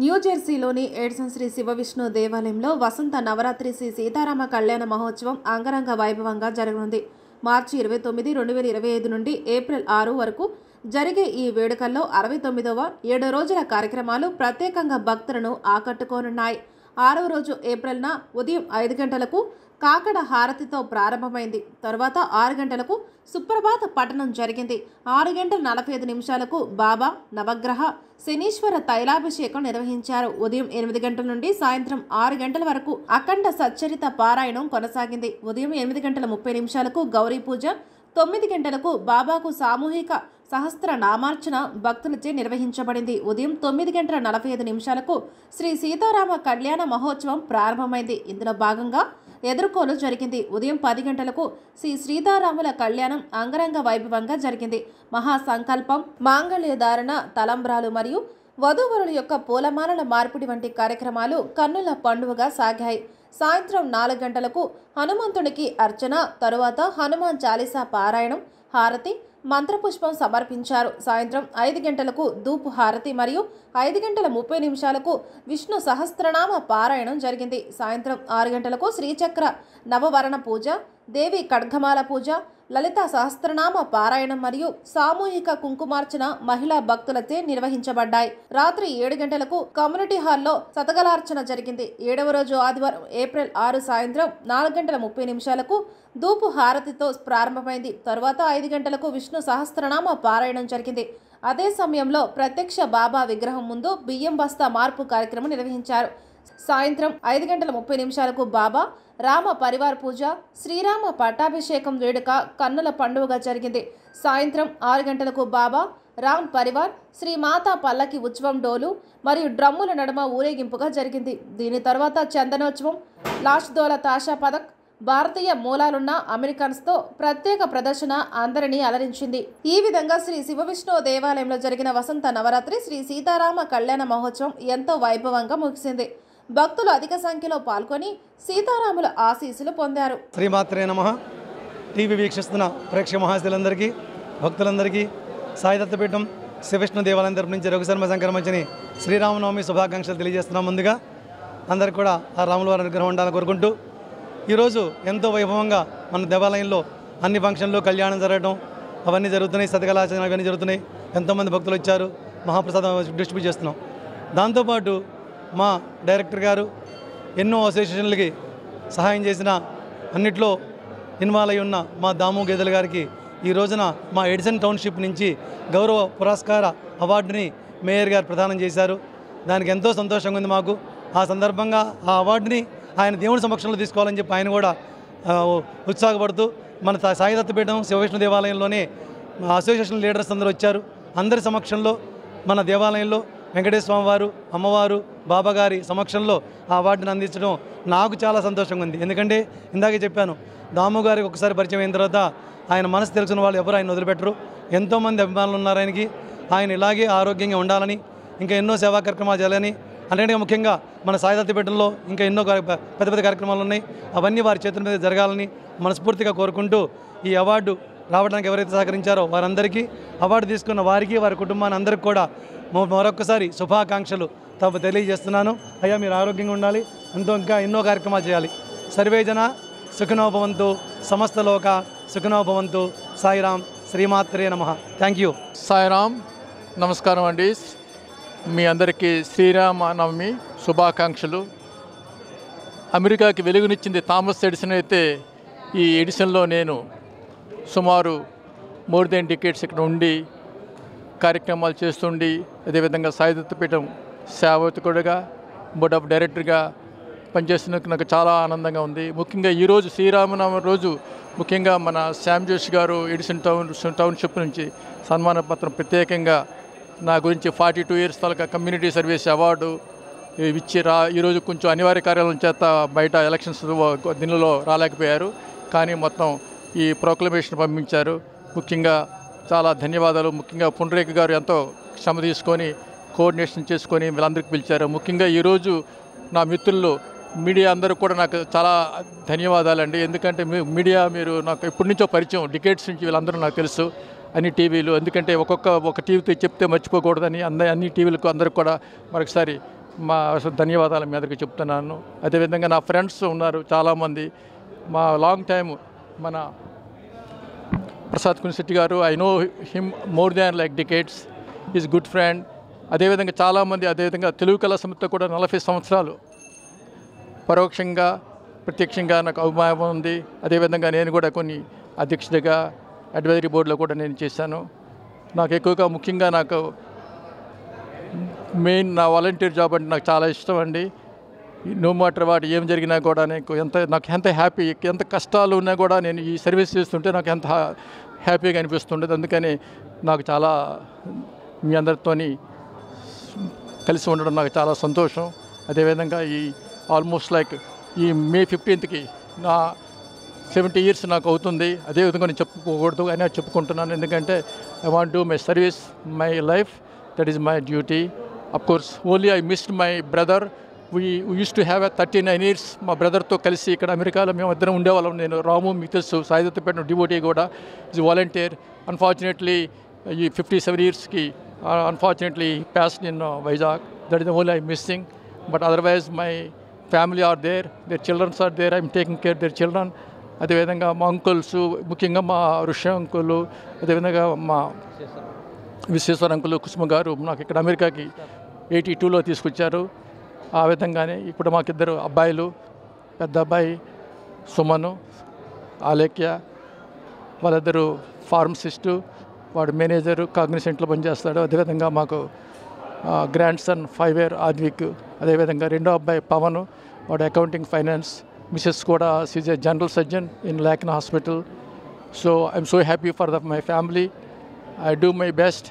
న్యూజెర్సీలోని Edison Shri శివవిష్ణు దేవాలయంలో వసంత నవరాత్రి శ్రీ సీతారామ కళ్యాణ మహోత్సవం అంగరంగ వైభవంగా జరగనుంది. మార్చి 29, 2025 నుండి ఏప్రిల్ 6 వరకు జరిగే ఈ వేడుకల్లో 69వ 7 రోజుల కార్యక్రమాలు ప్రత్యేకంగా భక్తులను ఆకట్టుకోనున్నాయి. 6వ రోజు ఏప్రిల్న ఉదయం 5 గంటలకు కాకడ హారతితో ప్రారంభమైంది. తరువాత 6 గంటలకు సుప్రభాత పఠనం జరిగింది. 6 గంటల 45 నిమిషాలకు బాబా నవగ్రహ శనీశ్వర తైలాభిషేకం నిర్వహించారు. ఉదయం 8 గంటల నుండి సాయంత్రం 6 గంటల వరకు అఖండ సచ్చరిత పారాయణం కొనసాగింది. ఉదయం 8 గంటల 30 నిమిషాలకు గౌరీ పూజ, 9 గంటలకు బాబాకు సామూహిక సహస్ర నామార్చన భక్తులచే నిర్వహించబడింది. ఉదయం 9 గంటల 45 నిమిషాలకు శ్రీ సీతారామ కళ్యాణ మహోత్సవం ప్రారంభమైంది. ఇందులో భాగంగా ఎదుర్కోలు జరిగింది. ఉదయం 10 గంటలకు శ్రీ సీతారాముల కళ్యాణం అంగరంగ వైభవంగా జరిగింది. మహాసంకల్పం, మాంగళ్యధారణ, తలంబ్రాలు మరియు వధూవరుల యొక్క పూలమాలల మార్పిడి వంటి కార్యక్రమాలు కన్నుల పండుగగా సాగాయి. సాయంత్రం 4 గంటలకు హనుమంతుడికి అర్చన, తరువాత హనుమాన్ చాలీసా పారాయణం, హారతి, మంత్రపుష్పం సమర్పించారు. సాయంత్రం 5 గంటలకు ధూపు హారతి మరియు 5 గంటల 30 నిమిషాలకు విష్ణు సహస్రనామ పారాయణం జరిగింది. సాయంత్రం 6 గంటలకు శ్రీచక్ర నవవరణ పూజ, దేవి ఖడ్గమాల పూజ, లలిత సహస్రనామ పారాయణం మరియు సామూహిక కుంకుమార్చన మహిళా భక్తులచే నిర్వహించబడ్డాయి. రాత్రి 7 గంటలకు కమ్యూనిటీ హాల్లో సతగలార్చన జరిగింది. 7వ రోజు ఆదివారం ఏప్రిల్ 6 సాయంత్రం 4 గంటల 30 నిమిషాలకు ధూపు హారతితో ప్రారంభమైంది. తరువాత 5 గంటలకు విష్ణు సహస్రనామ పారాయణం జరిగింది. అదే సమయంలో ప్రత్యక్ష బాబా విగ్రహం ముందు బియ్యం బస్తా మార్పు కార్యక్రమం నిర్వహించారు. సాయంత్రం 5 గంటల 30 నిమిషాలకు బాబా రామ పరివార్ పూజ, శ్రీరామ పట్టాభిషేకం వేడుక కన్నుల పండుగగా జరిగింది. సాయంత్రం 6 గంటలకు బాబా రామ్ పరివార్ శ్రీ మాతా పల్లకి ఉత్సవం డోలు మరియు డ్రమ్ముల నడుమ ఊరేగింపుగా జరిగింది. దీని తర్వాత చందనోత్సవం, లాష్దోల తాషా పథక్, భారతీయ మూలాలున్న అమెరికన్స్తో ప్రత్యేక ప్రదర్శన అందరినీ అలరించింది. ఈ విధంగా శ్రీ శివవిష్ణు దేవాలయంలో జరిగిన వసంత నవరాత్రి శ్రీ సీతారామ కళ్యాణ మహోత్సవం ఎంతో వైభవంగా ముగిసింది. భక్తులు అధిక సంఖ్యలో పాల్గొని సీతారాముల ఆశీస్సులు పొందారు. శ్రీమాత్రే నమః. టీవీ వీక్షిస్తున్న ప్రేక్షక మహాశయులందరికీ, భక్తులందరికీ సాయి దత్తపీఠం శివవిష్ణు దేవాలయం తరపు నుంచి రఘుశర్మ సంక్రమించని శ్రీరామనవమి శుభాకాంక్షలు తెలియజేస్తున్నాం. ముందుగా అందరికీ కూడా ఆ రాముల వారి అనుగ్రహం ఉండాలని కోరుకుంటూ ఈరోజు ఎంతో వైభవంగా మన దేవాలయంలో అన్ని ఫంక్షన్లు, కళ్యాణం జరగడం అవన్నీ జరుగుతున్నాయి. సతకలాచరణ అవన్నీ జరుగుతున్నాయి. ఎంతోమంది భక్తులు వచ్చారు. మహాప్రసాదం డిస్ట్రిబ్యూట్ చేస్తున్నాం. దాంతోపాటు మా డైరెక్టర్ గారు ఎన్నో అసోసియేషన్లకి సహాయం చేసిన, అన్నిట్లో ఇన్వాల్వ్ అయి ఉన్న మా దాము గేదెల గారికి ఈ రోజున మా ఎడిసన్ టౌన్షిప్ నుంచి గౌరవ పురస్కార అవార్డుని మేయర్ గారు ప్రదానం చేశారు. దానికి ఎంతో సంతోషంగా ఉంది మాకు. ఆ సందర్భంగా ఆ అవార్డుని ఆయన దేవుని సమక్షంలో తీసుకోవాలని చెప్పి ఆయన కూడా ఉత్సాహపడుతూ మన సాయి దత్తపీఠం శివవిష్ణు దేవాలయంలోనే అసోసియేషన్ లీడర్స్ అందరూ వచ్చారు. అందరి సమక్షంలో మన దేవాలయంలో వెంకటేశ్వర స్వామి వారు, అమ్మవారు, బాబాగారి సమక్షంలో ఆ అవార్డుని అందించడం నాకు చాలా సంతోషంగా ఉంది. ఎందుకంటే ఇందాకే చెప్పాను, దాము గారికి ఒకసారి పరిచయం అయిన తర్వాత ఆయన మనసు తెలిసిన వాళ్ళు ఎవరు ఆయన వదిలిపెట్టరు. ఎంతోమంది అభిమానులు ఉన్నారు ఆయనకి. ఆయన ఇలాగే ఆరోగ్యంగా ఉండాలని, ఇంకా ఎన్నో సేవా కార్యక్రమాలు చేయాలని, అన్నిటిగా ముఖ్యంగా మన సాయి దత్తపీఠంలో ఇంకా ఎన్నో పెద్ద పెద్ద కార్యక్రమాలు ఉన్నాయి. అవన్నీ వారి చేతుల మీద జరగాలని మనస్ఫూర్తిగా కోరుకుంటూ ఈ అవార్డు రావడానికి ఎవరైతే సహకరించారో వారందరికీ, అవార్డు తీసుకున్న వారికి, వారి కుటుంబాన్ని అందరికీ కూడా మరొకసారి శుభాకాంక్షలు తెలియజేస్తున్నాను. అయ్యా, మీరు ఆరోగ్యంగా ఉండాలి, ఇంకా ఎన్నో కార్యక్రమాలు చేయాలి. సర్వే జన సుఖినో భవంతు, సమస్త లోక సుఖినో భవంతు. సాయిరామ్. శ్రీమాత్రే నమః. Thank you. సాయిరామ్. నమస్కారం అండి. మీ అందరికీ శ్రీరామనవమి శుభాకాంక్షలు. అమెరికాకి వెలుగునిచ్చింది థామస్ ఎడిసన్ అయితే, ఈ ఎడిసన్లో నేను సుమారు మోర్ దెన్ డికేట్స్ ఇక్కడ ఉండి కార్యక్రమాలు చేస్తుండి, అదేవిధంగా సాయి దత్తపీఠం సేవకుడిగా, బోర్డ్ ఆఫ్ డైరెక్టర్గా పనిచేస్తున్నందుకు నాకు చాలా ఆనందంగా ఉంది. ముఖ్యంగా ఈరోజు శ్రీరామనవమి రోజు ముఖ్యంగా మన శ్యామ్ జోషి గారు ఎడిసన్ టౌన్షిప్ నుంచి సన్మాన పత్రం ప్రత్యేకంగా నా గురించి 42 ఇయర్స్ తాలూకా కమ్యూనిటీ సర్వీస్ అవార్డు ఇచ్చి ఈరోజు కొంచెం అనివార్య కార్యాలయం చేత బయట ఎలక్షన్స్ దీనిలో రాలేకపోయారు. కానీ మొత్తం ఈ ప్రొక్లమేషన్ పంపించారు. ముఖ్యంగా చాలా ధన్యవాదాలు. ముఖ్యంగా పుండరేఖ గారు ఎంతో శ్రమ తీసుకొని కోఆర్డినేషన్ చేసుకొని వీళ్ళందరికీ పిలిచారు. ముఖ్యంగా ఈరోజు నా మిత్రులు మీడియా అందరూ కూడా నాకు చాలా ధన్యవాదాలండి. ఎందుకంటే మీడియా మీరు నాకు ఎప్పటి నుంచో పరిచయం, డికేట్స్ నుంచి వీళ్ళందరూ నాకు తెలుసు. అన్ని టీవీలు, ఎందుకంటే ఒక టీవీతో చెప్తే మర్చిపోకూడదని అన్ని టీవీలకు అందరికి కూడా మరొకసారి మా ధన్యవాదాలు మీ అందరికీ చెప్తున్నాను. అదేవిధంగా నా ఫ్రెండ్స్ ఉన్నారు చాలామంది, మా లాంగ్ టైం మన ప్రసాద్ కునిశెట్టి గారు, I know him more than like decades, is good friend. అదేవిధంగా చాలామంది, అదేవిధంగా తెలుగు కళా సమితితో కూడా 40 సంవత్సరాలు పరోక్షంగా ప్రత్యక్షంగా నాకు అభిమానం ఉంది. అదేవిధంగా నేను కూడా కొన్ని అధ్యక్షుడిగా అడ్వైజరీ బోర్డులో కూడా నేను చేశాను. నాకు ఎక్కువగా ముఖ్యంగా నాకు మెయిన్ నా వాలంటీర్ జాబ్ అంటే నాకు చాలా ఇష్టం అండి. నో మ్యాటర్ వాటి ఏం జరిగినా కూడా నాకు ఎంత హ్యాపీ, ఎంత కష్టాలు ఉన్నా కూడా నేను ఈ సర్వీస్ చేస్తుంటే నాకు ఎంత హ్యాపీగా అనిపిస్తుండేది. అందుకని నాకు చాలా మీ అందరితోని కలిసి ఉండడం నాకు చాలా సంతోషం. అదేవిధంగా ఈ ఆల్మోస్ట్ లైక్ ఈ మే 15కి నా 70 years నాకు అవుతుంది. అదేవిధంగా నేను చెప్పుకోకూడదు అయినా చెప్పుకుంటున్నాను, ఎందుకంటే I want do my service, my life, that is my duty. Of course only I missed my brother. We use to have 39 years మా బ్రదర్తో కలిసి ఇక్కడ అమెరికాలో మేము ఇద్దరం ఉండేవాళ్ళం. నేను రాము, మీకు తెలుసు, సాయిదత్తపేట డివోటీ కూడా ఈజ్ వాలంటీర్. అన్ఫార్చునేట్లీ ఈ 57 yearsకి unfortunately passed in Vizag. That is the only I missing. But otherwise my family are there, their childrens are there, I'm taking care their children. అదేవిధంగా మా అంకుల్స్, ముఖ్యంగా మా ఋషి అంకులు, అదేవిధంగా మా విశ్వేశ్వర అంకులు, కుసుమ గారు నాకు ఇక్కడ అమెరికాకి 82లో తీసుకొచ్చారు. ఆ విధంగానే ఇప్పుడు మాకిద్దరు అబ్బాయిలు, పెద్ద అబ్బాయి సుమను, ఆలేఖ్య, వాళ్ళిద్దరు ఫార్మసిస్టు, వాడు మేనేజరు కాగ్నిసెంట్లో పనిచేస్తాడు. అదేవిధంగా మాకు గ్రాండ్ సన్ 5 year ఆద్విక్, అదేవిధంగా రెండో అబ్బాయి పవన్, వాడు అకౌంటింగ్ ఫైనాన్స్. మిసెస్ కూడా she's a general surgeon in Lucknow hospital. So I'm so happy for my family. I do my best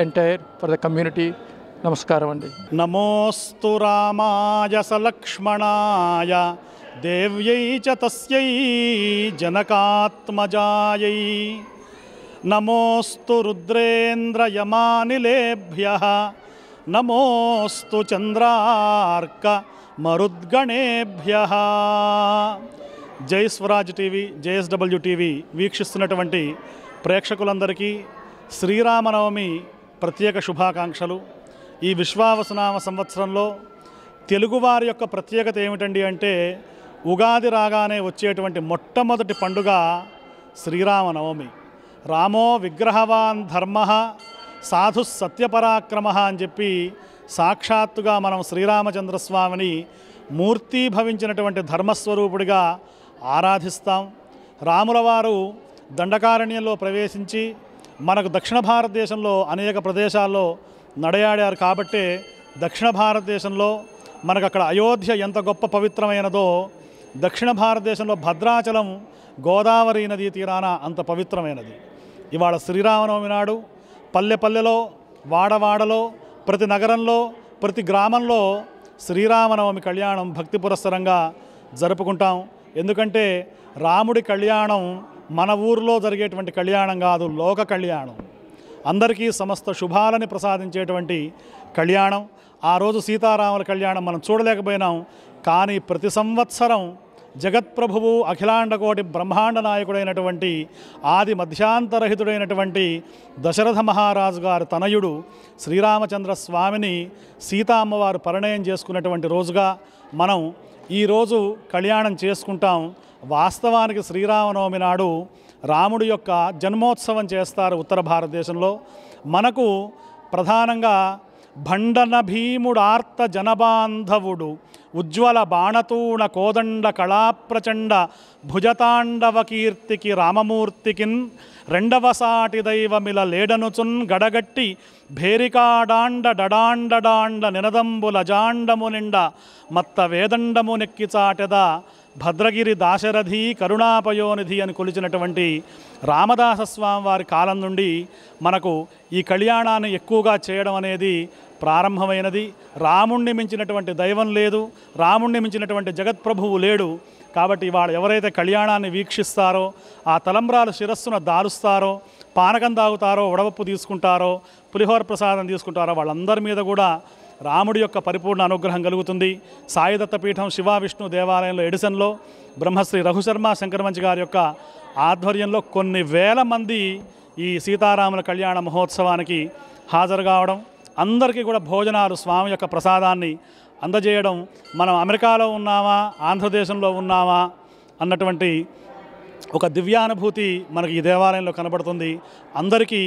entire for the community. నమస్కారం అండి. నమోస్తు రామాయ సలక్ష్మణాయ దేవ్యై చ తస్యై జనకాత్మజాయై. నమోస్తు రుద్రేంద్రయమానిలేభ్యః. నమోస్తు చంద్రార్క మరుద్గణేభ్యః. జై స్వరాజ్ టీవీ, జేఎస్డబ్ల్యూ టీవీ వీక్షిస్తున్నటువంటి ప్రేక్షకులందరికీ శ్రీరామనవమి ప్రత్యేక శుభాకాంక్షలు. ఈ విశ్వావసునామ సంవత్సరంలో తెలుగువారి యొక్క ప్రత్యేకత ఏమిటండి అంటే, ఉగాది రాగానే వచ్చేటువంటి మొట్టమొదటి పండుగ శ్రీరామనవమి. రామో విగ్రహవాన్ ధర్మ సాధు సత్యపరాక్రమ అని చెప్పి సాక్షాత్తుగా మనం శ్రీరామచంద్రస్వామిని మూర్తీభవించినటువంటి ధర్మస్వరూపుడిగా ఆరాధిస్తాం. రాముల వారు దండకారణ్యంలో ప్రవేశించి మనకు దక్షిణ భారతదేశంలో అనేక ప్రదేశాల్లో నడయాడారు. కాబట్టే దక్షిణ భారతదేశంలో మనకు అక్కడ అయోధ్య ఎంత గొప్ప పవిత్రమైనదో, దక్షిణ భారతదేశంలో భద్రాచలం గోదావరి నదీ తీరాన అంత పవిత్రమైనది. ఇవాళ శ్రీరామనవమి నాడు పల్లె పల్లెలో, వాడవాడలో, ప్రతి నగరంలో, ప్రతి గ్రామంలో శ్రీరామనవమి కళ్యాణం భక్తి పురస్సరంగా జరుపుకుంటాం. ఎందుకంటే రాముడి కళ్యాణం మన ఊరిలో జరిగేటువంటి కళ్యాణం కాదు, లోక కళ్యాణం. అందరికీ సమస్త శుభాలని ప్రసాదించేటువంటి కళ్యాణం. ఆ రోజు సీతారాముల కళ్యాణం మనం చూడలేకపోయినాం, కానీ ప్రతి సంవత్సరం జగత్ప్రభువు, అఖిలాండకోటి బ్రహ్మాండ నాయకుడైనటువంటి ఆది మధ్యాంతరహితుడైనటువంటి దశరథ మహారాజు గారి తనయుడు శ్రీరామచంద్ర స్వామిని సీతా అమ్మవారు పరిణయం చేసుకున్నటువంటి రోజుగా మనం ఈరోజు కళ్యాణం చేసుకుంటాం. వాస్తవానికి శ్రీరామనవమి నాడు రాముడి యొక్క జన్మోత్సవం చేస్తారు ఉత్తర భారతదేశంలో. మనకు ప్రధానంగా భండన భీముడు ఆర్త జనబాంధవుడు ఉజ్వల బాణతూణ కోదండ కళాప్రచండ భుజతాండవ కీర్తికి రామమూర్తికిన్ రెండవ సాటి దైవమిల లేడనుచున్ గడగట్టి భేరికాడాండ డడాండడాండ నినదంబుల జాండము నిండ మత్త వేదండము నెక్కి చాటెద భద్రగిరి దాశరథి కరుణాపయోనిధి అని కొలిచినటువంటి రామదాసస్వామి వారి కాలం నుండి మనకు ఈ కళ్యాణాన్ని ఎక్కువగా చేయడం అనేది ప్రారంభమైనది. రాముణ్ణి మించినటువంటి దైవం లేదు, రాముణ్ణి మించినటువంటి జగత్ప్రభువు లేడు. కాబట్టి ఇవాళ ఎవరైతే కళ్యాణాన్ని వీక్షిస్తారో, ఆ తలంబ్రాలు శిరస్సున దాలుస్తారో, పానకం తాగుతారో, వడపప్పు తీసుకుంటారో, పులిహోర ప్రసాదం తీసుకుంటారో, వాళ్ళందరి మీద కూడా రాముడి యొక్క పరిపూర్ణ అనుగ్రహం కలుగుతుంది. సాయిదత్త పీఠం శివ విష్ణు దేవాలయంలో ఎడిసన్లో బ్రహ్మశ్రీ రఘుశర్మ శంకరమంచి గారి యొక్క ఆధ్వర్యంలో కొన్ని వేల మంది ఈ సీతారాముల కళ్యాణ మహోత్సవానికి హాజరు కావడం, అందరికీ కూడా భోజనాలు, స్వామి యొక్క ప్రసాదాన్ని అందజేయడం, మనం అమెరికాలో ఉన్నామా ఆంధ్రదేశంలో ఉన్నామా అన్నటువంటి ఒక దివ్యానుభూతి మనకి ఈ దేవాలయంలో కనబడుతుంది. అందరికీ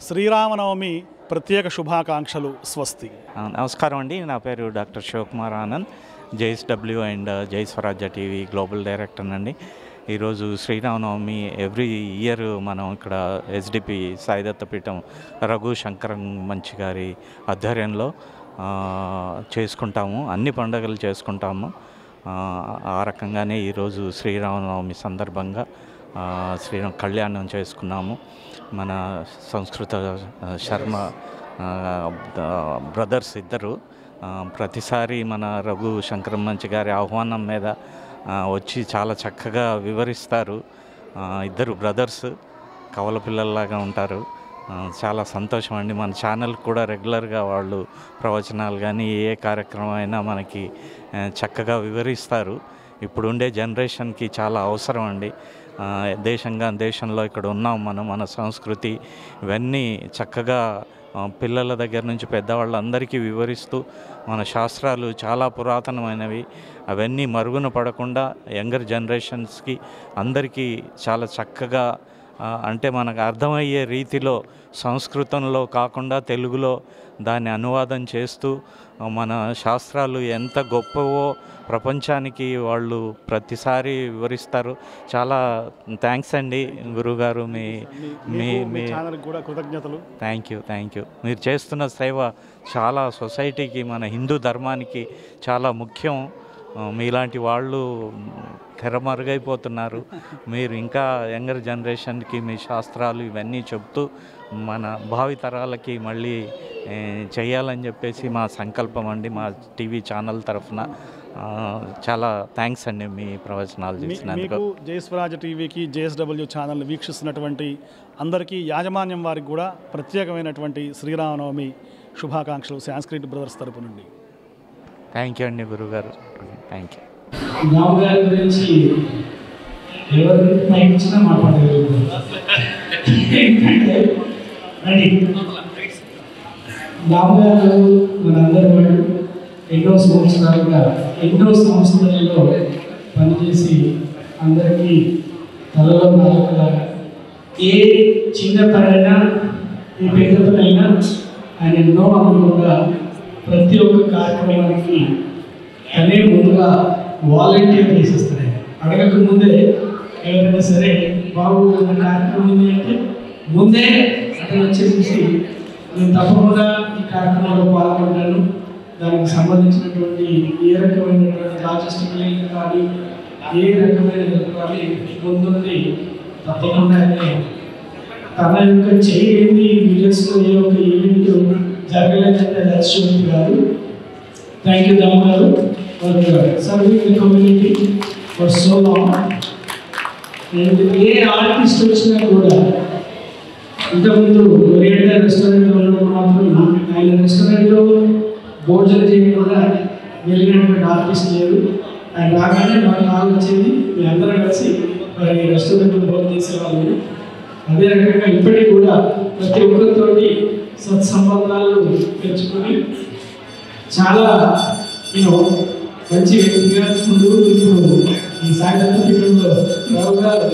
శ్రీరామనవమి ప్రత్యేక శుభాకాంక్షలు. స్వస్తి. నమస్కారం అండి. నా పేరు doctor Shivakumar Anand, JSW and Jai Swarajya TV global director అండి. ఈరోజు శ్రీరామనవమి ఎవ్రీ ఇయర్ మనం ఇక్కడ SDP సాయిదత్తపీఠం రఘు శంకరం మంచి గారి ఆధ్వర్యంలో చేసుకుంటాము. అన్ని పండుగలు చేసుకుంటాము. ఆ రకంగానే ఈరోజు శ్రీరామనవమి సందర్భంగా శ్రీరామ కళ్యాణం చేసుకున్నాము. మన సంస్కృత శర్మ బ్రదర్స్ ఇద్దరు ప్రతిసారి మన రఘు శంకరం మంచి గారి ఆహ్వానం మీద వచ్చి చాలా చక్కగా వివరిస్తారు. ఇద్దరు బ్రదర్స్ కవల పిల్లల్లాగా ఉంటారు. చాలా సంతోషం అండి. మన ఛానల్ కూడా రెగ్యులర్గా వాళ్ళు ప్రవచనాలు కానీ ఏ కార్యక్రమం అయినా మనకి చక్కగా వివరిస్తారు. ఇప్పుడుండే జనరేషన్కి చాలా అవసరం అండి. దేశంలో ఇక్కడ ఉన్నాం మన సంస్కృతి ఇవన్నీ చక్కగా పిల్లల దగ్గర నుంచి పెద్దవాళ్ళందరికీ వివరిస్తూ మన శాస్త్రాలు చాలా పురాతనమైనవి, అవన్నీ మరుగున పడకుండా యంగర్ జనరేషన్స్కి అందరికీ చాలా చక్కగా అంటే మనకు అర్థమయ్యే రీతిలో సంస్కృతంలో కాకుండా తెలుగులో దాన్ని అనువాదం చేస్తూ మన శాస్త్రాలు ఎంత గొప్పవో ప్రపంచానికి వాళ్ళు ప్రతిసారి వివరిస్తారు. చాలా థ్యాంక్స్ అండి గురుగారు. మీ కూడా కృతజ్ఞతలు. Thank you. మీరు చేస్తున్న సేవ చాలా సొసైటీకి, మన హిందూ ధర్మానికి చాలా ముఖ్యం. మీలాంటి వాళ్ళు తెరమరుగైపోతున్నారు. మీరు ఇంకా యంగర్ జనరేషన్కి మీ శాస్త్రాలు ఇవన్నీ చెప్తూ మన భావితరాలకి మళ్ళీ చేయాలని చెప్పేసి మా సంకల్పం అండి. మా టీవీ ఛానల్ తరఫున చాలా థ్యాంక్స్ అండి మీ ప్రవచనాలు చేసినందుకు. జై స్వరాజ్య టీవీకి, JSW ఛానల్ వీక్షిస్తున్నటువంటి అందరికీ, యాజమాన్యం వారికి కూడా ప్రత్యేకమైనటువంటి శ్రీరామనవమి శుభాకాంక్షలు సాంస్క్రిట్ బ్రదర్స్ తరపు నుండి. థ్యాంక్ యూ అండి గురుగారు. Thank you. రామ్ గారి గురించి ఎవరికి ఇచ్చినా మాట్లాడగలుగుతారు. రామ్ గారు మనందరి వాళ్ళు ఎన్నో సంవత్సరాలలో పనిచేసి అందరికీ తలలో నాలుగులా ఏ చిన్న పనైనా ఏ పెద్ద పనైనా ఆయన ఎన్నో అనుకుంటా ప్రతి ఒక్క కార్యక్రమానికి తనే ముందుగా వాలంటీర్ చేసేస్తాడు. అడగక ముందే ఎవరైనా సరే బాబు కార్యక్రమం ఉంది అంటే ముందే అతను వచ్చేసి నేను తప్పకుండా ఈ కార్యక్రమంలో పాల్గొంటాను, దానికి సంబంధించినటువంటి ఏ రకమైనటువంటి లాజిస్టిక్ కానీ ఏ రకమైన కానీ ముందుండి తప్పకుండా తన యొక్క చేయండి విలేజ్లో ఏ ఒక్క ఈవెంట్ జరగలేదంటే లక్ష్యం కాదు. థ్యాంక్ యూ దాము గారు for serving the community for so long. And A artist వచ్చినా కూడా ఇంతకుముందు రేడియో రెస్టారెంట్లో ఉన్నప్పుడు మాత్రం ఆయన రెస్టారెంట్లో భోజనం చేయకుండా వెళ్ళినటువంటి ఆర్టిస్ట్ లేదు. ఆయన రాగానే మాకు కాల్ వచ్చేది, మీ అందరం కలిసి మరి రెస్టారెంట్లో భోజనం చేసేవాళ్ళు. అదే రకంగా ఇప్పటికీ కూడా ప్రతి ఒక్కరితోటి సత్సంబంధాలు పెంచుకొని చాలా మంచి వ్యక్తిగా ముందు ఇప్పుడు ఈ సాయంత్రంలో రావు గారు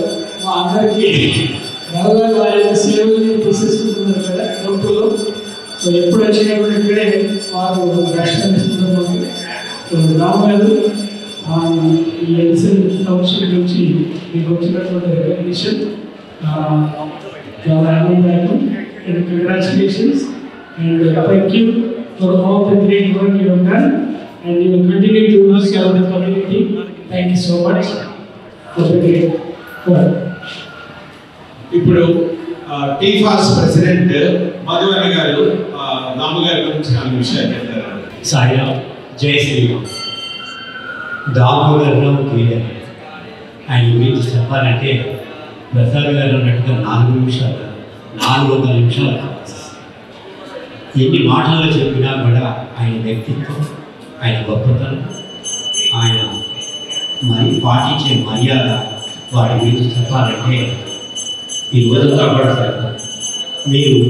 మా అందరికీ రావు గారు వారి యొక్క సేవలు తీసేసుకుంటున్నారు కదా ప్రభుత్వంలో. సో ఎప్పుడు వచ్చినప్పుడు ఇక్కడే వారు రక్షణ ఇస్తున్నారు. సో రావు గారు ఈ ఎడిసన్ కౌన్సిల్ నుంచి మీకు వచ్చినటువంటి రికగ్నిషన్ చాలా ఆనందాలు. And congratulations and thank you for all the great work you have done and you will continue to do serve the community. Thank you so much for the great work. ఇప్పుడు TFAS president మధువని గారు రాము గారి గురించి 4 విషయాలు చెప్తారు. సాయిరామ్, జై శ్రీరామ్. దాము గారు ఆయన గురించి చెప్పాలంటే ప్రసాద్ గారు అన్నట్టుగా 4 నిమిషాలు 400 నిమిషాలు కావాలి. ఎన్ని మాటల్లో చెప్పినా కూడా ఆయన వ్యక్తిత్వం, ఆయన గొప్పతనం, ఆయన పాటించే మర్యాద, వాటి గురించి చెప్పాలంటే ఈ రోజంతా కూడా మీరు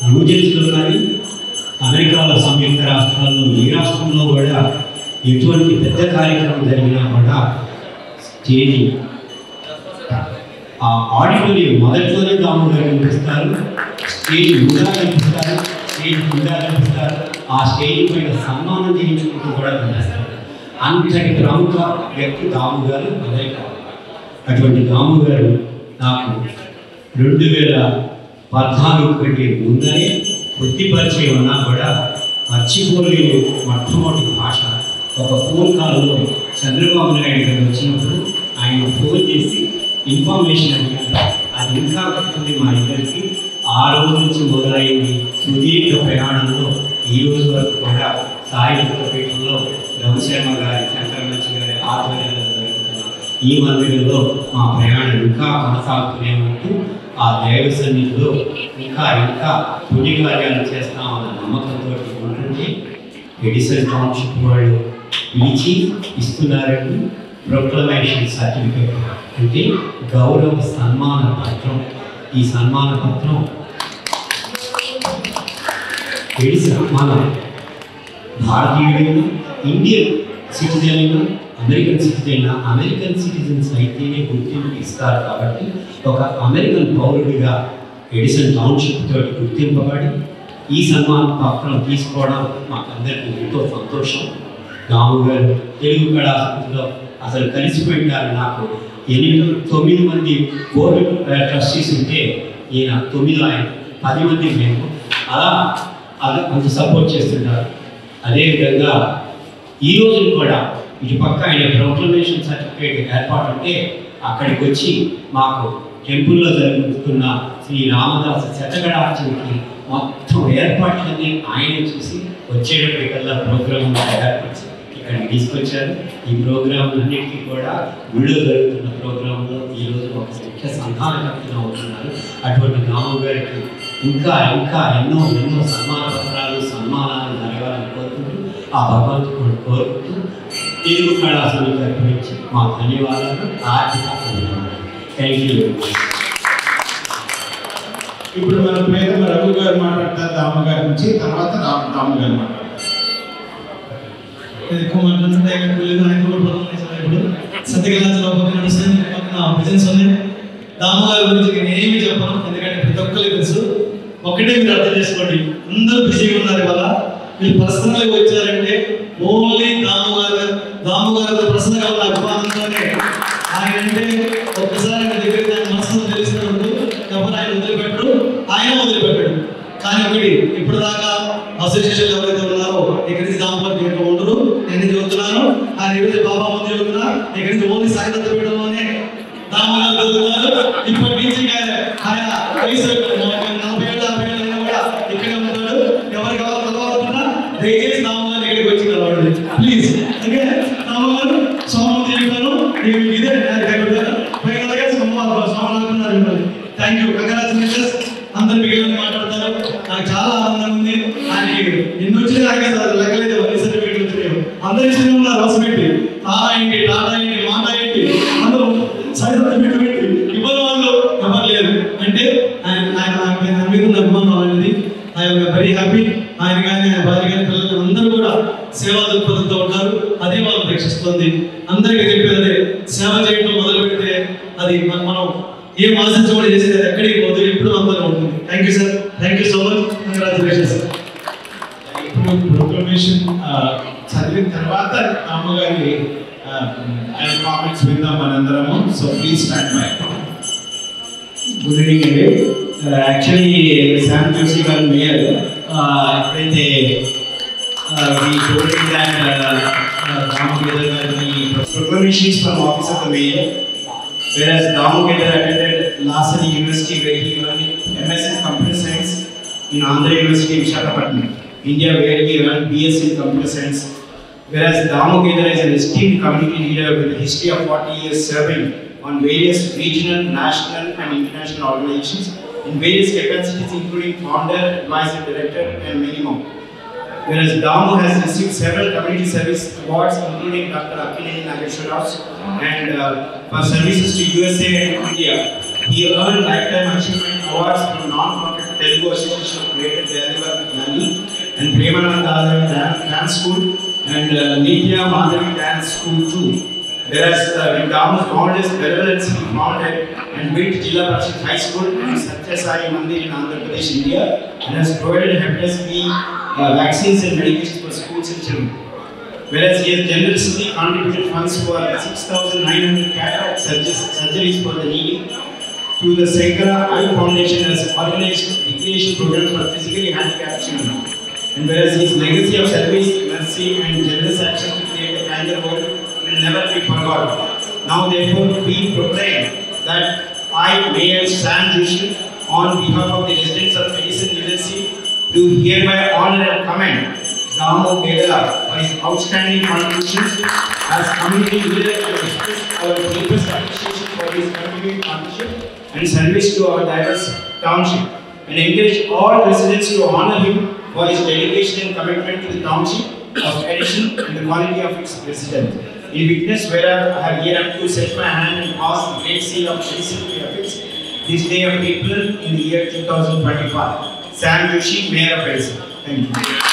న్యూజెర్సీలో కానీ అమెరికాలో సంయుక్త రాష్ట్రాల్లో ఏ రాష్ట్రంలో కూడా ఎటువంటి పెద్ద కార్యక్రమం జరిగినా కూడా స్టేజ్ ఆ ఆడిటోరియం మొదట్లోనే దాము గారు కనిపిస్తారు, స్టేజ్ ముందా కనిపిస్తారు, స్టేజ్ కింద కనిపిస్తారు, ఆ స్టేజ్ పైన సన్మానం చేయించుకుంటూ కూడా కనిపిస్తారు. అంతటి ప్రముఖ వ్యక్తి దాము గారు అమెరికా. అటువంటి దాము గారు నాకు 2014 కంటే ముందరే కొద్ది పరిచయం ఉన్నా కూడా మర్చిపోలేని మొట్టమొదటి భాష. ఒక ఫోన్ కాల్లో చంద్రబాబు నాయుడు గారు వచ్చినప్పుడు ఆయన ఫోన్ చేసి ఇన్ఫర్మేషన్ అడిగారు. అది ఇంకా గుర్తుంది మా ఇద్దరికి. ఆ రోజు నుంచి మొదలైంది సుదీర్ఘ ప్రయాణంలో ఈ రోజు వరకు కూడా సాహిత్య పీఠంలో రవిశర్మ గారి, శంకరమంచి గారి ఆధ్వర్యంలో జరుగుతున్న ఈ మందిరంలో మా ప్రయాణం ఇంకా కొనసాగుతూనే ఉంటూ ఆ దైవ సన్నిధిలో ఇంకా ఇంకా పుణ్య కార్యాలు చేస్తామన్న నమ్మకంతో ఉంటుంటే ఎడిసన్ టౌన్షిప్ వాళ్ళు పిలిచి ఇస్తున్నారండి ప్రొక్లమేషన్ సర్టిఫికేట్, అంటే గౌరవ సన్మాన పత్రం. ఈ సన్మాన పత్రం ఎడిసన్ మన భారతీయుడైనా, ఇండియన్ సిటిజన్ అయినా, అమెరికన్ సిటిజన్ అయినా, అమెరికన్ సిటిజన్స్ అయితేనే గుర్తింపు ఇస్తారు. కాబట్టి ఒక అమెరికన్ పౌరుడిగా ఎడిసన్ టౌన్షిప్ తోటి గుర్తింపబడి ఈ సన్మాన పత్రం తీసుకోవడం మాకందరికీ ఎంతో సంతోషం. దాము గారు తెలుగు కళాశాలలో అసలు కలిసిపోయింటారు. నాకు 9 మంది బోర్డు ట్రస్టీస్ ఉంటే ఈయన 9, ఆయన 10 మంది మేము అలా అంత సపోర్ట్ చేస్తుంటారు. అదేవిధంగా ఈ రోజు కూడా ఇటు పక్క ఆయన ప్రొక్లమేషన్ సర్టిఫికేట్ ఏర్పాటు ఉంటే అక్కడికి వచ్చి మాకు టెంపుల్లో జరుగుతున్న శ్రీ రామదాస శతకడార్చనకి మొత్తం ఏర్పాట్లన్నీ ఆయన చూసి వచ్చేటప్పటికల్లా ప్రోగ్రాం ఏర్పరిచి ఇక్కడికి తీసుకొచ్చారు. ఈ ప్రోగ్రాంలన్నిటికీ కూడా గుడిలో జరుగుతున్న ప్రోగ్రాంలో ఈరోజు ఒక ముఖ్య సంధానకర్తగా అవుతున్నారు. అటువంటి రాము గారికి ఇంకా ఇంకా ఎన్నో ఎన్నో సన్మాన పత్రాలు, సన్మానాలు జరగాలని కోరుకుంటూ ఆ భగవంతుడు కోరుకుంటూ తెలుగు కళాశాల తరపు నుంచి మా ధన్యవాదాలు, ఆర్థిక ధన్యవాదాలు. Thank you. ఇప్పుడు మన ప్రియతమ రఘు గారు మాట్లాడతారు దాము గారి నుంచి, తర్వాత దాము గారు మాట్లాడతారు. ఎక్కువ మాట్లాడుతుంటే ఇప్పుడు సత్యకళాశాల పక్కన నడుస్తుంది, పక్కన బిజినెస్ ఉంది. దాము గారి గురించి నేను ఏమి చెప్పను, ఎందుకంటే ప్రతి ఒక్కరికి తెలుసు. ఒకటే మీరు అర్థం చేసుకోండి, అందరూ బిజీగా ఉన్నారు ఇవాళ. మీరు పర్సనల్గా వచ్చారంటే ఓన్లీ దాము గారు పర్సనల్గా ఉన్న అభిమానంతోనే. ఆయన అంటే ఒక్కసారి ఆయన దగ్గరికి ఆయన మనసులో తెలుస్తున్నప్పుడు ఎవరు ఆయన వదిలిపెట్టరు, ఆయన వదిలిపెట్టడు. కానీ ఒకటి, ఇప్పుడు దాకా అసోసియేషన్ ఎవరైతే ఉన్నారో ఇక్కడి నుంచి దాము గారు ఇంకా ఉండరు. నేను చదువుతున్నాను, ఆయన ఈరోజు బాబా ముందు చదువుతున్నా, ఇక్కడి నుంచి ఓన్లీ సాయిదత్త పీఠంలోనే దాము గారు చదువుతున్నారు. ఇప్పటి నుంచి ఆయన వయసు 40 ఏళ్ళు 50 ఏళ్ళు అయినా కూడా ఇక్కడే ఉంటాడు. ఎవరికి ఎవరు కలవాలన్నా దయచేసి దాము గారు ఇక్కడికి వచ్చి కలవండి ప్లీజ్. ఓకే, దాము గారు సోమవారం చెప్తాను, ఇదే సోమవారం. Thank you, congratulations. అందరు మిగిలిన మాట్లాడతారు, నాకు చాలా ఆనందంగా ఉంది. ఆయనకి ఎన్ని వచ్చినా నాకే లెక్కలేదు, అన్ని సర్టిఫికేట్లు వచ్చినాయి. అందరు ఇష్టం ఉన్నారు, అవసరం ఏంటి, తారా ఏంటి, టాటా ఏంటి, మాటా ఏంటి, అందరూ సర్టిఫికేట్ పెట్టి ఇవ్వని వాళ్ళు ఎవరు లేరు. అంటే ఆయన మీద ఉన్న అభిమానం అనేది ఆయన వెరీ హ్యాపీ. ఆయన కానీ ఆయన భార్య కానీ పిల్లలు అందరూ కూడా సేవా దృక్పథంతో ఉంటారు. అదే వాళ్ళు రక్షిస్తుంది. అందరికీ చెప్పేది సేవ చేయడం మొదలు పెడితే అది మనం ఏం ఆశించబడి చేసేది ఎక్కడికి పోదు, ఎప్పుడు అందరూ ఉంటుంది. Thank you sir, thank you so much, congratulations. ఇప్పుడు ప్రొక్లమేషన్ చదివిన తర్వాత అమ్మగారి ఆయన కామెంట్స్ విందాం మనందరము. So please stand by. Good evening అండి. యాక్చువల్లీ శామ్ జోషి గారు మేయర్ ఎప్పుడైతే Damodaran garini proclamations from office of the mayor, whereas Damodaran attended Lasani University where he earned MS in Computer Science, in Andhra University Visakhapatnam, India where he earned BS in Computer Science, whereas Damodaran is an esteemed community leader with a history of 40 years serving on various regional, national and international organizations in various capacities including founder, advisor, director and many more. Whereas Damu has received several community service awards including Dr. Akhilesh Nageswaras and for services to USA and India. He earned lifetime achievement awards from non-profit Telugu Association of Greater Jayadeva Gnani and Premanand Dance School, and Nitya Madhavi Dance School too. Whereas when Damu's founded benevolence, he founded and built Jilla Parishad High School and Satya Sai Mandir in Andhra Pradesh, India, and has provided hepatitis-B vaccines and medications for schools and children. Whereas he has generously contributed funds for 6,900 cataract surgeries for the needy. Through the Sankara Eye Foundation has organized recreation programs for physically handicapped children. And whereas his legacy of service, mercy and generous action to create a kinder world will never be forgotten. Now therefore we proclaim that I, Mayor Sam Joshi, on behalf of the residents of Edison University, do hereby honor and commend Damu Gedala for his outstanding contributions as community leader and express our deepest appreciation for his continued partnership and service to our diverse township, and encourage all residents to honor him for his dedication and commitment to the township of Edison and the quality of its residents. In witness whereof I have hereunto set my hand and pass the great seal of Edison to affix this day of April in the year 2025. Sam Joshi, Mayor of Edison. Thank you.